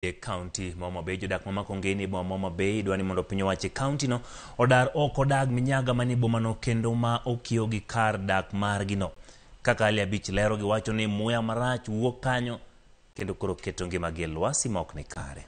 County Homa Bay jodak Makongeni bo Homa Bay dwani mondo piny owacho county no odar oko dag minyaga mani boma no kendo ma okio gi kar dak margi no. Kaka Ali Abich lero giwacho ni muya marach wuok kanyo kendo koro keto ngimagi e lwasi ma ok ni kare.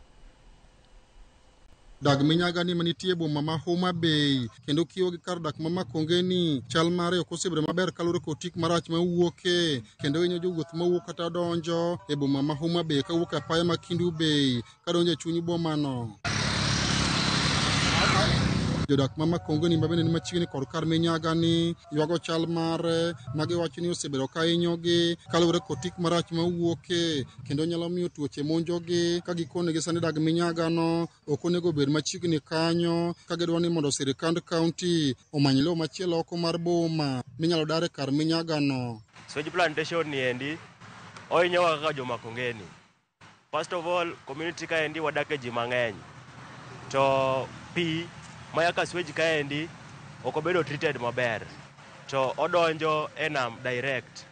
Dag minyaga ni manitie boma ma Homa Bay kendo kio gi kar dak Makongeni chal mare ok osebedo maber kalure kotik marach ma wuoke kendo inyo jowuoth ma wuok kata donjo e boma ma Homa Bay ka wuok apaya ma Kendu Bay ka donjo e chuny boma no. Jodak ma Makongeni mabende ni machiegni kod kar minyaga ni ywago chal mare magiwacho ni osebedo ka inyogi kalure kotik marach ma wuoke kendo nyalo miyo tuoche monjogi ka gikone gi sani dag minyaga no ok onego bed machiegni kanyo ka gidwa ni mondo sirikand county omany lo machielo oko mar boma minyalo dare kar minyaga no. Sewage plantation ni endi oinyowa kaka jo Makongeni. First of all, community ka endi wadake ji mang'eny to pi mayaka sewage ka endi ok obedo treated maber to odonjo e nam direct.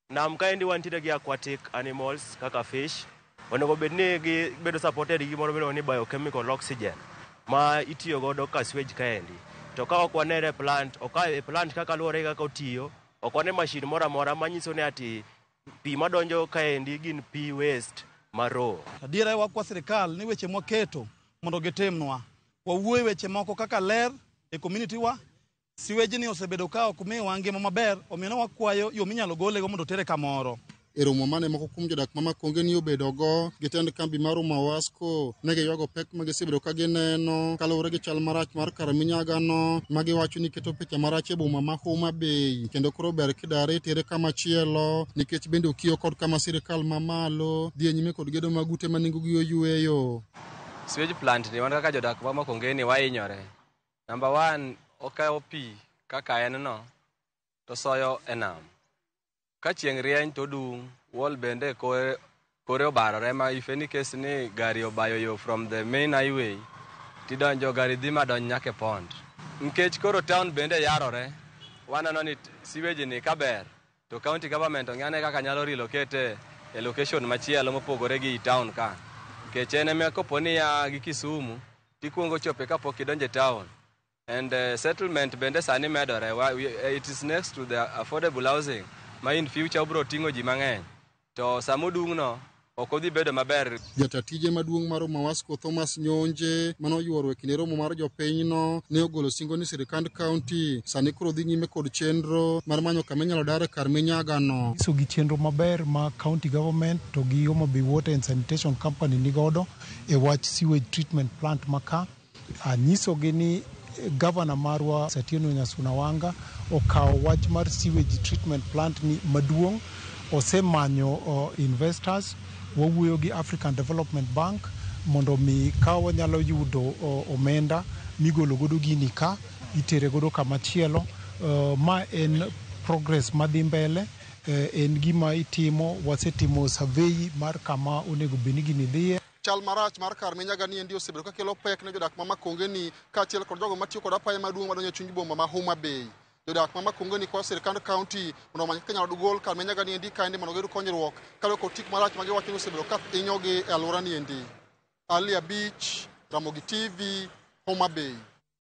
Nam ka endi wantiere gi aquatic animals kaka fish onego bed ni gibedo supported gi gimoro miluongo ni biochemical oxygen ma itiyo godo ka sewage ka endi. To ka ok wanere plant kaka luwore kaka otiyo ok wane mashin moro amora manyiso ni ati pi madonjo ka endi gin pi waste maro. Adiera wakwa sirikal ni weche mwaketo mondo gitimnwa. Wawuoyo weche moko kaka ler e community wa siweji ni osebedo ka ok miwa ngima maber omiyo wakwayo yo minyalo golego mondo tere kamoro. E romo mane moko kuom jodak ma Makongeni obedogo gitend kambi mar Mawasco ne giywago pek ma gisebedo ka gineno kalure gi chal marach mar kar minyaga no magiwacho ni keto picha marach e boma ma Homa Bay kendo koro ber kidare tere kama chielo nikech bende okio kod kama sirikal mamalo dhi nyime kod gedo mag ute ma nengogi oyueyo. Sewage plant ni wan kaka jodak ma Makongeni wainyore. Number 1 okawo pi kaka en no to soyo e nam. Ka chieng' rieny to dung' wall bende kore obarore ma if any case ni gari obayo yo from the main highway tidonjo gari dhi madonj nyaka e pond. Nkech koro town bende yarore wanano ni sewage ni kaber to county government ong'ane kaka nyalo relocate e location machielo mopogore gi town ka. Nkech en eme koponi ya gi Kisumu tikuongo chope kapok idonje town. And settlement bende sani medore. It is next to the affordable housing ma in future obro tingo ji mang'eny to samodung no ok odhi bedo maber. Jatatije maduong' mar Mawasco Thomas Nyonje manoyuoro e kinde romo mar jopinyno ne ogolo singo ni sirikand county sani koro dhi nyime kod chenro mar manyo kama inyalo dare kar minyaga no. So gi chenro maber ma county government to gi Homa Bay Water and Sanitation Company nigodo e wach sewage treatment plant maka nyiso gi ni Governor marwa Satieno Nyasuna Wanga okawo wach mar sewage treatment plant ni maduong' osemanyo investors wawuoyo gi African Development Bank mondo mi ka wanyalo yudo omenda migolo godo gini ka itere godo kama chielo. Ma en progress madhi mbele en gima itimo wasetimo survey mar kama onego beni gini dhiye. Chal marach mar kar minyaga ni endi osebedo ka kelo pek ne jodak ma Makongeni kaachiel kod jogo matiyo kod apaya maduong' madonjo e chuny boma ma Homa Bay. Jodak ma Makongeni kwa sirikand county mondo many kaka nyalo gol kar minyaga ni endi kaendi mondo giyud konyruok kalure kod tik marach ma giwacho ni osebedo ka inyogi e alwora ni endi. Ali Abich, Ramogi TV, Homa Bay.